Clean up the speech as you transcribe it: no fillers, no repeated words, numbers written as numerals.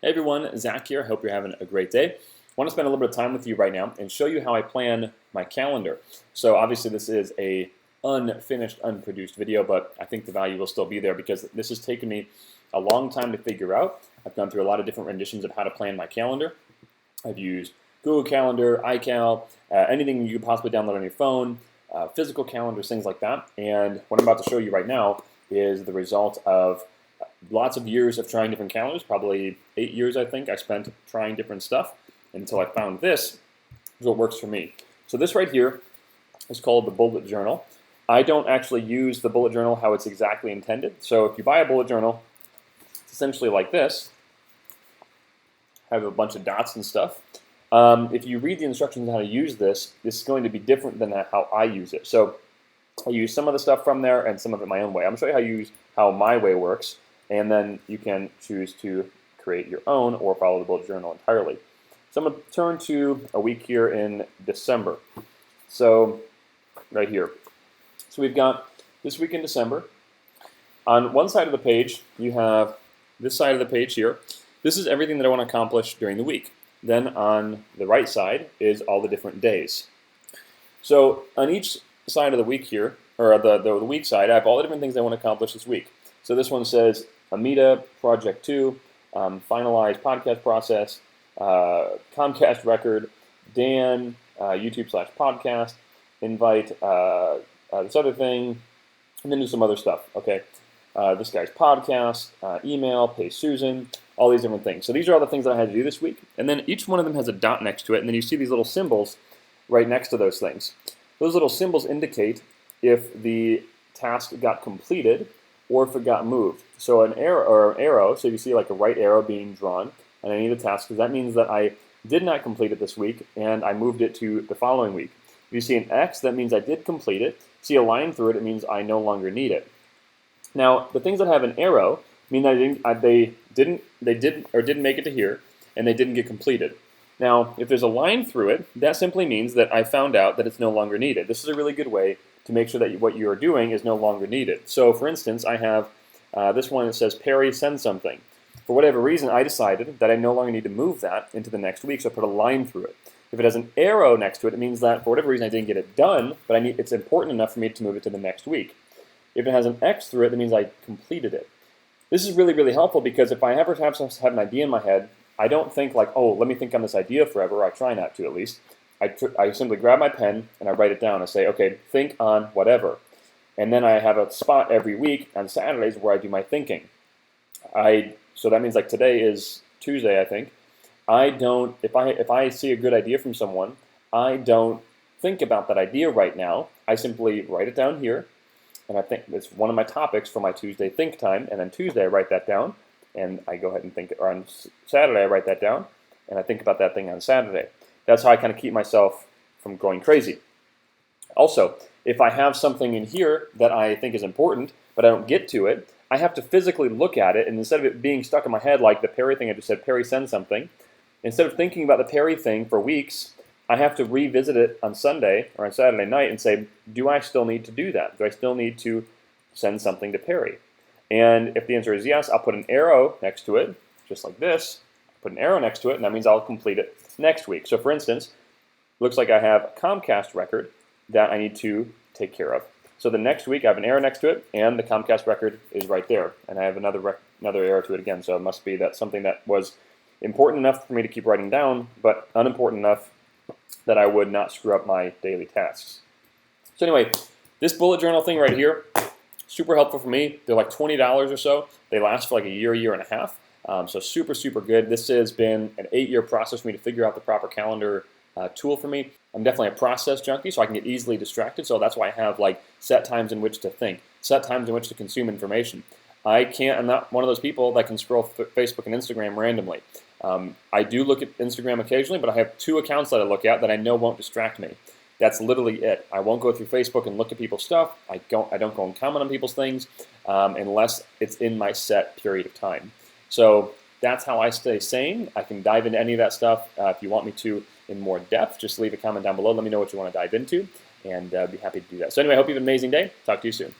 Hey everyone, Zach here. Hope you're having a great day. I want to spend a little bit of time with you right now and show you how I plan my calendar. So obviously this is a unfinished, unproduced video, but I think the value will still be there because this has taken me a long time to figure out. I've gone through a lot of different renditions of how to plan my calendar. I've used Google Calendar, iCal, anything you could possibly download on your phone, physical calendars, things like that. And what I'm about to show you right now is the result of lots of years of trying different calendars, probably 8 years I think I spent trying different stuff until I found this is what works for me. So this right here is called the bullet journal. I don't actually use the bullet journal how it's exactly intended. So if you buy a bullet journal, it's essentially like this. I have a bunch of dots and stuff. If you read the instructions on how to use this, this is going to be different than how I use it. So I use some of the stuff from there and some of it my own way. I'm going to show you how my way works, and then you can choose to create your own or follow the bullet journal entirely. So I'm going to turn to a week here in December. So right here. So we've got this week in December. On one side of the page, you have this side of the page here. This is everything that I want to accomplish during the week. Then on the right side is all the different days. So on each side of the week here, or the week side, I have all the different things I want to accomplish this week. So this one says Amita, Project 2, finalize podcast process, Comcast record, Dan, YouTube/podcast, invite this other thing, and then do some other stuff. Okay, this guy's podcast, email, pay Susan, all these different things. So these are all the things that I had to do this week. And then each one of them has a dot next to it, and then you see these little symbols right next to those things. Those little symbols indicate if the task got completed or if it got moved. So an arrow, so you see like a right arrow being drawn, and I need a task because that means that I did not complete it this week and I moved it to the following week. If you see an X, that means I did complete it. See a line through it, it means I no longer need it. Now, the things that have an arrow mean that they didn't make it to here, and they didn't get completed. Now, if there's a line through it, that simply means that I found out that it's no longer needed. This is a really good way to make sure that what you are doing is no longer needed. So, for instance, I have this one that says, Perry, send something. For whatever reason, I decided that I no longer need to move that into the next week, so I put a line through it. If it has an arrow next to it, it means that for whatever reason I didn't get it done, but it's important enough for me to move it to the next week. If it has an X through it, that means I completed it. This is really, really helpful because if I ever have an idea in my head, I don't think like, oh, let me think on this idea forever, or I try not to at least. I simply grab my pen and I write it down and say, okay, think on whatever. And then I have a spot every week on Saturdays where I do my thinking. So that means like today is Tuesday, I think. I don't, if I see a good idea from someone, I don't think about that idea right now. I simply write it down here. And I think it's one of my topics for my Tuesday think time. And then Tuesday I write that down, and I go ahead and think. Or on Saturday I write that down, and I think about that thing on Saturday. That's how I kind of keep myself from going crazy. Also, if I have something in here that I think is important, but I don't get to it, I have to physically look at it, and instead of it being stuck in my head like the Perry thing I just said, Perry send something, instead of thinking about the Perry thing for weeks, I have to revisit it on Sunday or on Saturday night and say, do I still need to do that? Do I still need to send something to Perry? And if the answer is yes, I'll put an arrow next to it, just like this. Put an arrow next to it, and that means I'll complete it next week. So for instance, it looks like I have a Comcast record that I need to take care of. So the next week I have an arrow next to it, and the Comcast record is right there. And I have another arrow to it again, so it must be that something that was important enough for me to keep writing down, but unimportant enough that I would not screw up my daily tasks. So anyway, this bullet journal thing right here, super helpful for me. They're like $20 or so. They last for like a year and a half. So super, super good. This has been an 8-year process for me to figure out the proper calendar tool for me. I'm definitely a process junkie, so I can get easily distracted. So that's why I have like set times in which to think, set times in which to consume information. I'm not one of those people that can scroll Facebook and Instagram randomly. I do look at Instagram occasionally, but I have 2 accounts that I look at that I know won't distract me. That's literally it. I won't go through Facebook and look at people's stuff. I don't go and comment on people's things unless it's in my set period of time. So that's how I stay sane. I can dive into any of that stuff. If you want me to in more depth, just leave a comment down below. Let me know what you want to dive into, and I'd be happy to do that. So anyway, I hope you have an amazing day. Talk to you soon.